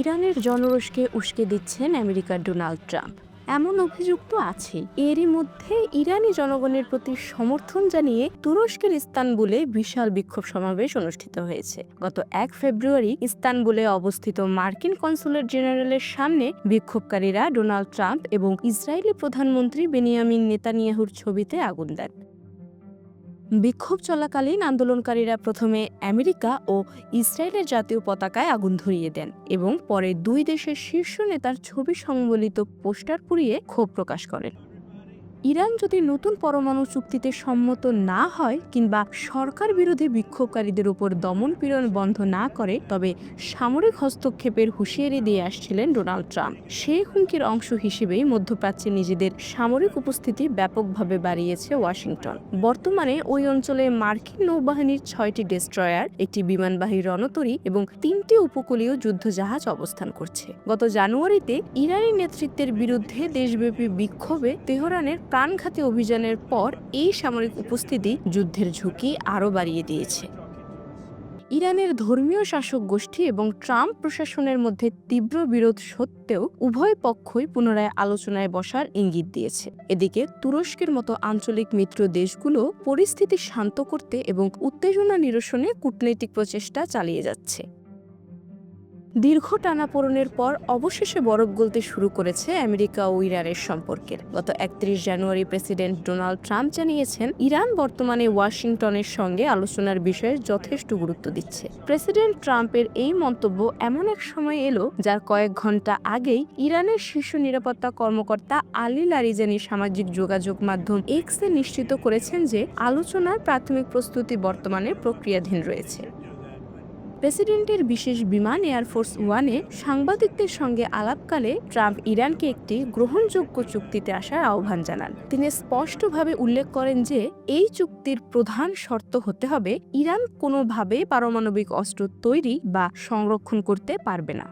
ইরানের জনরোষকে উস্কে দিচ্ছেন আমেরিকার ডোনাল্ড ট্রাম্প। এমন অভিযোগ তো আছে। এরই মধ্যে ইরানি জনগণের প্রতি সমর্থন জানিয়ে তুরস্কের ইস্তানবুলে বিশাল বিক্ষোভ সমাবেশ অনুষ্ঠিত হয়েছে। গত 1 ফেব্রুয়ারি ইস্তানবুলে অবস্থিত মার্কিন কনসুলেট জেনারেলের সামনে বিক্ষোভকারীরা ডোনাল্ড ট্রাম্প এবং ইসরায়েলি প্রধানমন্ত্রী বেনিয়ামিন নেতানিয়াহুর ছবিতে আগুন দেন। বিক্ষোভ চলাকালীন আন্দোলনকারীরা প্রথমে আমেরিকা ও ইসরায়েলের জাতীয় পতাকায় আগুন ধরিয়ে দেন এবং পরে দুই দেশের শীর্ষ নেতার ছবি সংবলিত পোস্টার পুড়িয়ে ক্ষোভ প্রকাশ করেন। ইরান যদি নতুন পরমাণু চুক্তিতে সম্মত না হয় কিংবা সরকার বিরোধী বিক্ষোভকারীদের উপর দমনপীড়ন বন্ধ না করে, তবে সামরিক হস্তক্ষেপের হুঁশিয়ারি দিয়ে আসছিলেন ডোনাল্ড ট্রাম্প। সেই হুমকির অংশ হিসেবেই মধ্যপ্রাচ্যে নিজেদের সামরিক উপস্থিতি ব্যাপকভাবে বাড়িয়েছে ওয়াশিংটন। বর্তমানে ওই অঞ্চলে মার্কিন নৌবাহিনীর 6টি ডেস্ট্রয়ার, একটি বিমানবাহী রণতরী এবং 3টি উপকূলীয় যুদ্ধজাহাজ অবস্থান করছে। গত জানুয়ারিতে ইরানি নেতৃত্বের বিরুদ্ধে দেশব্যাপী বিক্ষোভে তেহরানের প্রাণঘাতী অভিযানের পর এই সামরিক উপস্থিতি যুদ্ধের ঝুঁকি আরও বাড়িয়ে দিয়েছে। ইরানের ধর্মীয় শাসক গোষ্ঠী এবং ট্রাম্প প্রশাসনের মধ্যে তীব্র বিরোধ সত্ত্বেও উভয় পক্ষই পুনরায় আলোচনায় বসার ইঙ্গিত দিয়েছে। এদিকে তুরস্কের মতো আঞ্চলিক মিত্র দেশগুলো পরিস্থিতি শান্ত করতে এবং উত্তেজনা নিরসনে কূটনৈতিক প্রচেষ্টা চালিয়ে যাচ্ছে। দীর্ঘ টানাপোড়েনের পর অবশেষে বরফ গলতে শুরু করেছে আমেরিকা ও ইরানের সম্পর্কের। গত 31 জানুয়ারি প্রেসিডেন্ট ডোনাল্ড ট্রাম্প জানিয়েছেন, ইরান বর্তমানে ওয়াশিংটনের সঙ্গে আলোচনার বিষয়ে যথেষ্ট গুরুত্ব দিচ্ছে। প্রেসিডেন্ট ট্রাম্পের এই মন্তব্য এমন এক সময় এলো যার কয়েক ঘন্টা আগেই ইরানের শীর্ষ নিরাপত্তা কর্মকর্তা আলী লারিজানি সামাজিক যোগাযোগ মাধ্যম এক্সে নিশ্চিত করেছেন যে আলোচনার প্রাথমিক প্রস্তুতি বর্তমানে প্রক্রিয়াধীন রয়েছে। প্রেসিডেন্টের বিশেষ বিমান এয়ারফোর্স ওয়ানে সাংবাদিকদের সঙ্গে আলাপকালে ট্রাম্প ইরানকে একটি গ্রহণযোগ্য চুক্তিতে আসার আহ্বান জানান। তিনি স্পষ্টভাবে উল্লেখ করেন যে এই চুক্তির প্রধান শর্ত হতে হবে ইরান কোনোভাবে পারমাণবিক অস্ত্র তৈরি বা সংরক্ষণ করতে পারবে না।